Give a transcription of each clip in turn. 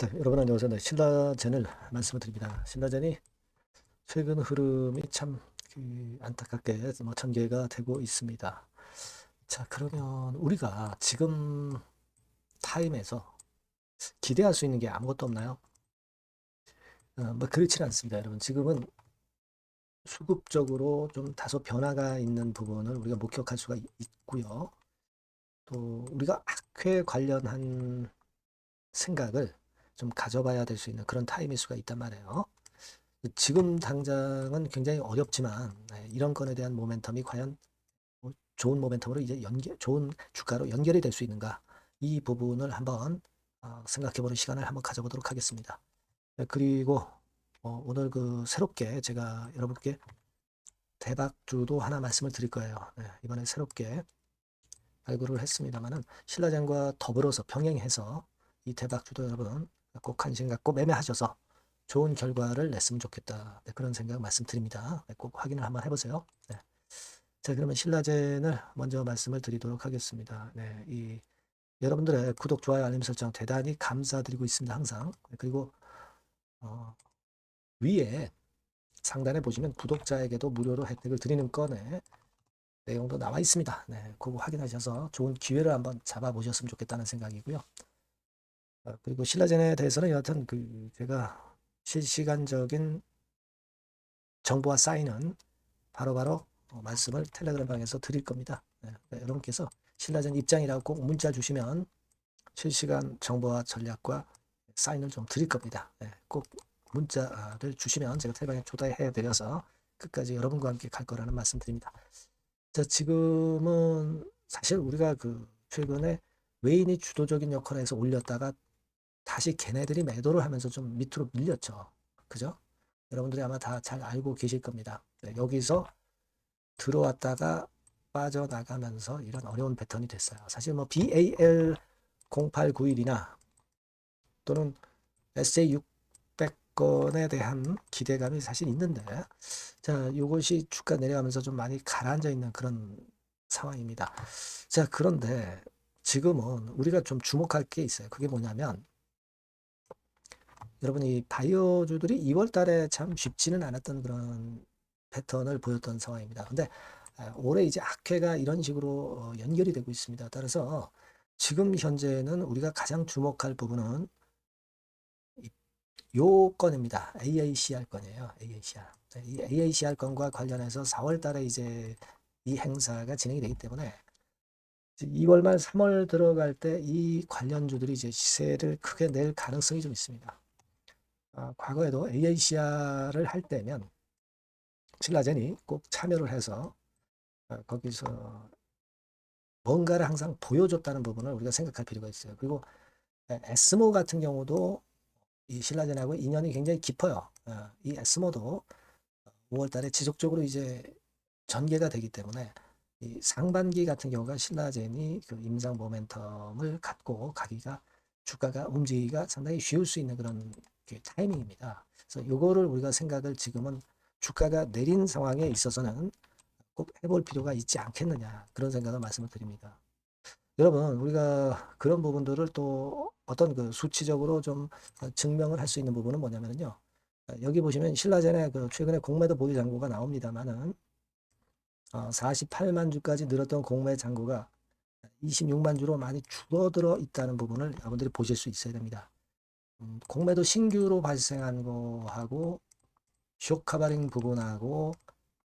네, 여러분 안녕하세요. 네, 신라젠을 말씀을 드립니다. 신라젠이 최근 흐름이 참 안타깝게 전개가 되고 있습니다. 자, 그러면 우리가 지금 타임에서 기대할 수 있는 게 아무것도 없나요? 뭐 그렇지는 않습니다, 여러분. 지금은 수급적으로 좀 다소 변화가 있는 부분을 우리가 목격할 수가 있고요. 또 우리가 학회 관련한 생각을 좀 가져봐야 될 수 있는 그런 타임일 수가 있단 말이에요. 지금 당장은 굉장히 어렵지만 이런 건에 대한 모멘텀이 과연 좋은 모멘텀으로 이제 좋은 주가로 연결이 될 수 있는가, 이 부분을 한번 생각해보는 시간을 한번 가져보도록 하겠습니다. 네, 그리고 오늘 새롭게 제가 여러분께 대박주도 하나 말씀을 드릴 거예요. 네, 이번에 새롭게 발굴을 했습니다만은 신라젠과 더불어서 병행해서 이 대박주도 여러분 꼭 관심 갖고 매매하셔서 좋은 결과를 냈으면 좋겠다. 네, 그런 생각 말씀드립니다. 네, 꼭 확인을 한번 해보세요. 네. 자, 그러면 신라젠을 먼저 말씀을 드리도록 하겠습니다. 네, 여러분들의 구독, 좋아요, 알림 설정 대단히 감사드리고 있습니다. 항상. 네, 그리고 어, 위에 상단에 보시면 구독자에게도 무료로 혜택을 드리는 건에 내용도 나와 있습니다. 네, 그거 확인하셔서 좋은 기회를 한번 잡아보셨으면 좋겠다는 생각이고요. 그리고 신라젠에 대해서는 여하튼 제가 실시간적인 정보와 사인은 바로바로 말씀을 텔레그램 방에서 드릴 겁니다. 네, 그러니까 여러분께서 신라젠 입장이라고 꼭 문자 주시면 실시간 정보와 전략과 사인을 좀 드릴 겁니다. 네, 꼭 문자를 주시면 제가 텔레그램에 초대해 드려서 끝까지 여러분과 함께 갈 거라는 말씀 드립니다. 자, 지금은 사실 우리가 최근에 외인이 주도적인 역할을 해서 올렸다가 다시 걔네들이 매도를 하면서 좀 밑으로 밀렸죠. 그죠? 여러분들이 아마 다 잘 알고 계실 겁니다. 네, 여기서 들어왔다가 빠져나가면서 이런 어려운 패턴이 됐어요. 사실 뭐 BAL 0891이나 또는 SA600건에 대한 기대감이 사실 있는데, 자, 이것이 주가 내려가면서 좀 많이 가라앉아 있는 그런 상황입니다. 자, 그런데 지금은 우리가 좀 주목할 게 있어요. 그게 뭐냐면, 여러분이 바이오주들이 2월 달에 참 쉽지는 않았던 그런 패턴을 보였던 상황입니다. 근데 올해 이제 학회가 이런 식으로 연결이 되고 있습니다. 따라서 지금 현재는 우리가 가장 주목할 부분은 요 건입니다. AACR 건이에요. AACR. 이 AACR 건과 관련해서 4월 달에 이제 이 행사가 진행이 되기 때문에 2월 말 3월 들어갈 때 이 관련주들이 이제 시세를 크게 낼 가능성이 좀 있습니다. 과거에도 AACR을 할 때면 신라젠이 꼭 참여를 해서 거기서 뭔가를 항상 보여줬다는 부분을 우리가 생각할 필요가 있어요. 그리고 에스모 같은 경우도 이 신라젠하고 인연이 굉장히 깊어요. 이 에스모도 5월 달에 지속적으로 이제 전개가 되기 때문에 이 상반기 같은 경우가 신라젠이 임상 모멘텀을 갖고 가기가 주가가 움직이기가 상당히 쉬울 수 있는 그런 타이밍입니다. 그래서 요거를 우리가 생각을 지금은 주가가 내린 상황에 있어서는 꼭 해볼 필요가 있지 않겠느냐, 그런 생각을 말씀을 드립니다. 여러분, 우리가 그런 부분들을 또 어떤 수치적으로 좀 증명을 할 수 있는 부분은 뭐냐면요. 여기 보시면 신라젠의 최근에 공매도 보유 잔고가 나옵니다만은 48만 주까지 늘었던 공매 잔고가 26만 주로 많이 줄어들어 있다는 부분을 여러분들이 보실 수 있어야 됩니다. 공매도 신규로 발생한 거하고 쇼커버링 부분하고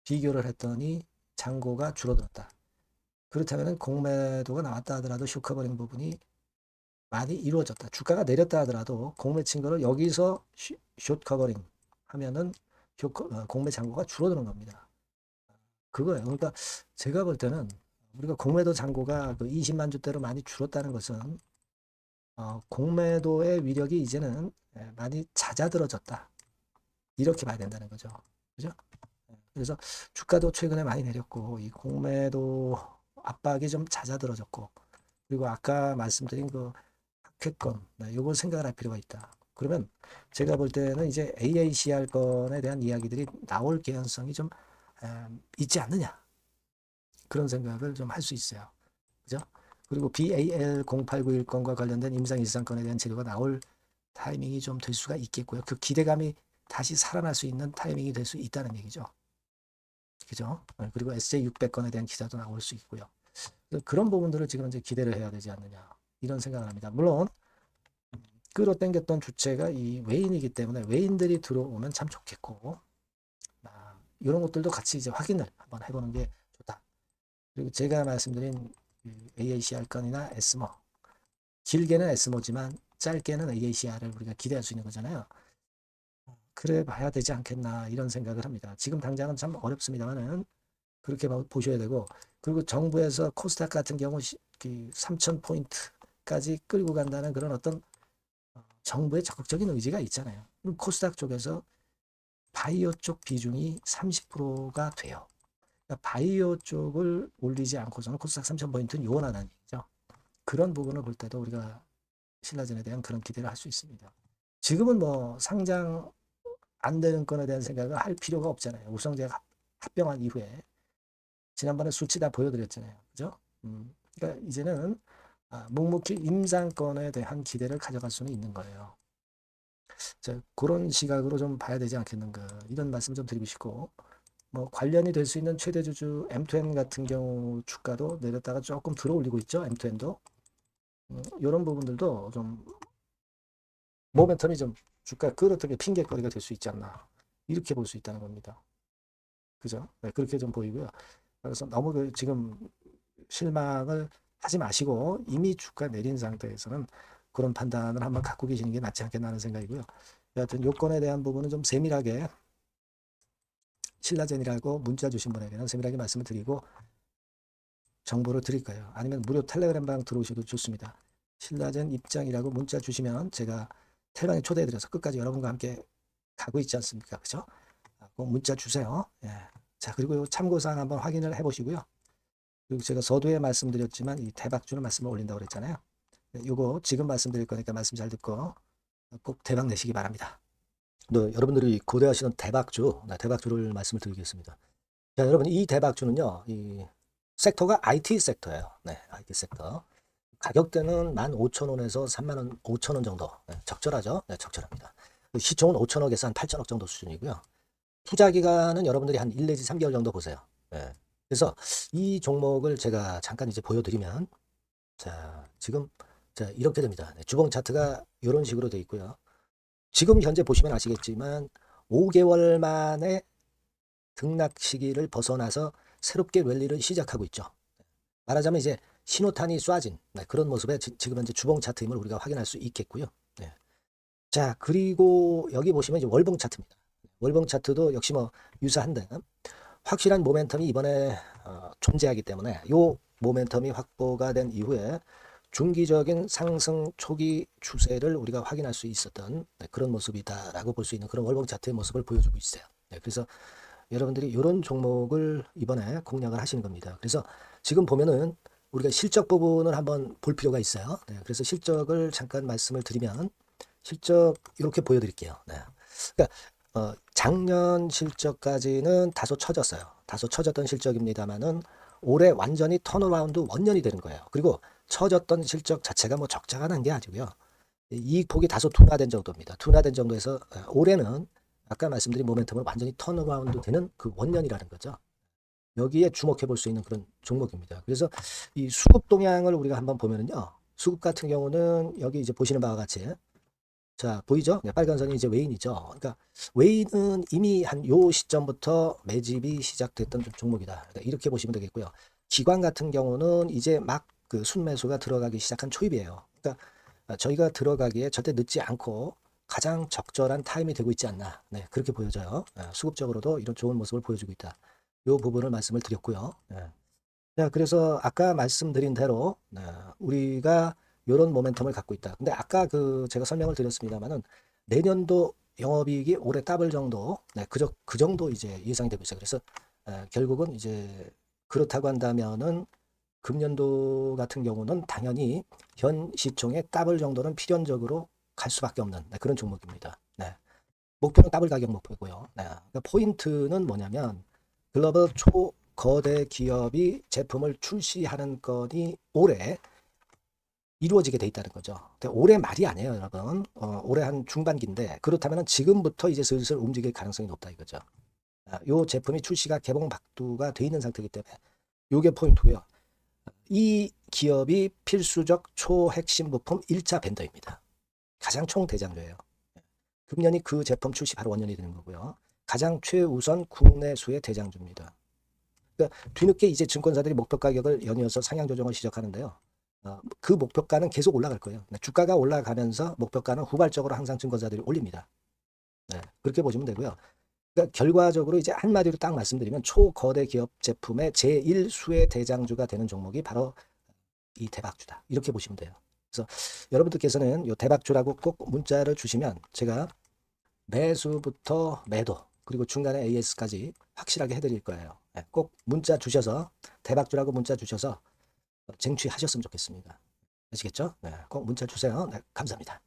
비교를 했더니 잔고가 줄어들었다. 그렇다면 공매도가 나왔다 하더라도 쇼커버링 부분이 많이 이루어졌다. 주가가 내렸다 하더라도 공매 친 거를 여기서 숏커버링 하면은 공매 잔고가 줄어드는 겁니다. 그거예요. 그러니까 제가 볼 때는 우리가 공매도 잔고가 20만 주대로 많이 줄었다는 것은 공매도의 위력이 이제는 많이 잦아들어졌다. 이렇게 봐야 된다는 거죠. 그죠? 그래서 주가도 최근에 많이 내렸고 이 공매도 압박이 좀 잦아들어졌고, 그리고 아까 말씀드린 학회권, 요걸 생각을 할 필요가 있다. 그러면 제가 볼 때는 이제 AACR 건에 대한 이야기들이 나올 개연성이 좀 있지 않느냐, 그런 생각을 좀 할 수 있어요. 그죠? 그리고 BAL 0891 건과 관련된 임상 일상 건에 대한 재료가 나올 타이밍이 좀 될 수가 있겠고요. 그 기대감이 다시 살아날 수 있는 타이밍이 될 수 있다는 얘기죠. 그죠? 그리고 SJ600건에 대한 기사도 나올 수 있고요. 그런 부분들을 지금 이제 기대를 해야 되지 않느냐 이런 생각을 합니다. 물론 끌어당겼던 주체가 이 외인이기 때문에 외인들이 들어오면 참 좋겠고 이런 것들도 같이 이제 확인을 한번 해보는 게 좋다. 그리고 제가 말씀드린 AACR 건이나 에스모 길게는 에스모지만 짧게는 AACR을 우리가 기대할 수 있는 거잖아요. 그래 봐야 되지 않겠나 이런 생각을 합니다. 지금 당장은 참 어렵습니다만은 그렇게 보셔야 되고 그리고 정부에서 코스닥 같은 경우 3,000포인트까지 끌고 간다는 그런 어떤 정부의 적극적인 의지가 있잖아요. 코스닥 쪽에서 바이오 쪽 비중이 30%가 돼요. 그러니까 바이오 쪽을 올리지 않고서는 코스닥 3,000포인트는 요원하다는 얘기죠. 그런 부분을 볼 때도 우리가 신라젠에 대한 그런 기대를 할 수 있습니다. 지금은 뭐 상장 안 되는 건에 대한 생각을 할 필요가 없잖아요. 우성제가 합병한 이후에 지난번에 수치 다 보여드렸잖아요. 그죠? 그러니까 이제는 묵묵히 임상권에 대한 기대를 가져갈 수는 있는 거예요. 자, 그런 시각으로 좀 봐야 되지 않겠는가 이런 말씀 좀 드리고 싶고 뭐 관련이 될 수 있는 최대 주주 M2M 같은 경우 주가도 내렸다가 조금 들어 올리고 있죠. M2M도 이런 부분들도 좀 모멘텀이 좀 주가 끌어들게 핑계거리가 될 수 있지 않나 이렇게 볼 수 있다는 겁니다. 그죠? 네, 그렇게 좀 보이고요. 그래서 너무 지금 실망을 하지 마시고 이미 주가 내린 상태에서는 그런 판단을 한번 갖고 계시는 게 낫지 않겠나 하는 생각이고요. 여하튼 요건에 대한 부분은 좀 세밀하게 신라젠이라고 문자 주신 분에게는 세밀하게 말씀을 드리고 정보를 드릴 거예요. 아니면 무료 텔레그램방 들어오셔도 좋습니다. 신라젠 입장이라고 문자 주시면 제가 텔방에 초대해드려서 끝까지 여러분과 함께 가고 있지 않습니까? 그죠? 꼭 문자 주세요. 예. 자, 그리고 참고사항 한번 확인을 해보시고요. 그리고 제가 서두에 말씀드렸지만 이 대박주는 말씀을 올린다고 그랬잖아요. 요거 지금 말씀드릴 거니까 말씀 잘 듣고 꼭 대박 내시기 바랍니다. 네, 여러분들이 고대하시는 대박주, 대박주를 말씀을 드리겠습니다. 자, 여러분 이 대박주는요, 이 섹터가 IT 섹터예요. 네, IT 섹터. 가격대는 15,000원에서 3만 5천원 정도. 네, 적절하죠? 네, 적절합니다. 시총은 5천억에서 한 8천억 정도 수준이고요. 투자 기간은 여러분들이 한 1 내지 3개월 정도 보세요. 네. 그래서 이 종목을 제가 잠깐 이제 보여드리면, 자, 지금, 자, 이렇게 됩니다. 네, 주봉 차트가 이런 식으로 되어 있고요. 지금 현재 보시면 아시겠지만, 5개월 만에 등락 시기를 벗어나서 새롭게 랠리를 시작하고 있죠. 말하자면 이제 신호탄이 쏴진 그런 모습에 지금 현재 주봉 차트임을 우리가 확인할 수 있겠고요. 네. 자, 그리고 여기 보시면 이제 월봉 차트입니다. 월봉 차트도 역시 뭐 유사한데 확실한 모멘텀이 이번에 존재하기 때문에 이 모멘텀이 확보가 된 이후에 중기적인 상승 초기 추세를 우리가 확인할 수 있었던 그런 모습이다라고 볼 수 있는 그런 월봉 차트의 모습을 보여주고 있어요. 네, 그래서 여러분들이 이런 종목을 이번에 공략을 하시는 겁니다. 그래서 지금 보면은 우리가 실적 부분을 한번 볼 필요가 있어요. 네, 그래서 실적을 잠깐 말씀을 드리면 실적 이렇게 보여드릴게요. 네. 그러니까 작년 실적까지는 다소 처졌어요. 다소 처졌던 실적입니다만은 올해 완전히 턴어라운드 원년이 되는 거예요. 그리고 처졌던 실적 자체가 뭐 적자가 난 게 아니고요. 이익 폭이 다소 둔화된 정도입니다. 둔화된 정도에서 올해는 아까 말씀드린 모멘텀을 완전히 턴어라운드 되는 그 원년이라는 거죠. 여기에 주목해 볼 수 있는 그런 종목입니다. 그래서 이 수급 동향을 우리가 한번 보면은요. 수급 같은 경우는 여기 이제 보시는 바와 같이 자, 보이죠? 네, 빨간 선이 이제 외인이죠. 그러니까 외인은 이미 한 요 시점부터 매집이 시작됐던 종목이다. 이렇게 보시면 되겠고요. 기관 같은 경우는 이제 막 그 순매수가 들어가기 시작한 초입이에요. 그러니까 저희가 들어가기에 절대 늦지 않고 가장 적절한 타임이 되고 있지 않나. 네, 그렇게 보여져요. 수급적으로도 이런 좋은 모습을 보여주고 있다. 이 부분을 말씀을 드렸고요. 자, 그래서 아까 말씀드린 대로 우리가 이런 모멘텀을 갖고 있다. 근데 아까 그 제가 설명을 드렸습니다만은 내년도 영업이익이 올해 더블 정도, 그 정도 이제 예상이 되고 있어요. 그래서 결국은 이제 그렇다고 한다면은 금년도 같은 경우는 당연히 현 시총의 더블 정도는 필연적으로 갈 수밖에 없는 그런 종목입니다. 네. 목표는 더블 가격 목표고요. 그러니까 포인트는 뭐냐면 글로벌 초거대 기업이 제품을 출시하는 건이 올해 이루어지게 돼 있다는 거죠. 근데 올해 말이 아니에요, 여러분. 올해 한 중반기인데 그렇다면 지금부터 이제 슬슬 움직일 가능성이 높다 이거죠. 요 제품이 출시가 개봉 박두가 돼 있는 상태이기 때문에 요게 포인트고요. 이 기업이 필수적 초핵심 부품 1차 벤더입니다. 가장 총대장주예요. 금년이 그 제품 출시 바로 원년이 되는 거고요. 가장 최우선 국내수의 대장주입니다. 그러니까 뒤늦게 이제 증권사들이 목표 가격을 연이어서 상향 조정을 시작하는데요. 그 목표가는 계속 올라갈 거예요. 주가가 올라가면서 목표가는 후발적으로 항상 증권사들이 올립니다. 네, 그렇게 보시면 되고요. 그러니까 결과적으로 이제 한마디로 딱 말씀드리면 초거대 기업 제품의 제1수의 대장주가 되는 종목이 바로 이 대박주다. 이렇게 보시면 돼요. 그래서 여러분들께서는 이 대박주라고 꼭 문자를 주시면 제가 매수부터 매도 그리고 중간에 AS까지 확실하게 해드릴 거예요. 네, 꼭 문자 주셔서 대박주라고 문자 주셔서 쟁취하셨으면 좋겠습니다. 아시겠죠? 네, 꼭 문자 주세요. 네, 감사합니다.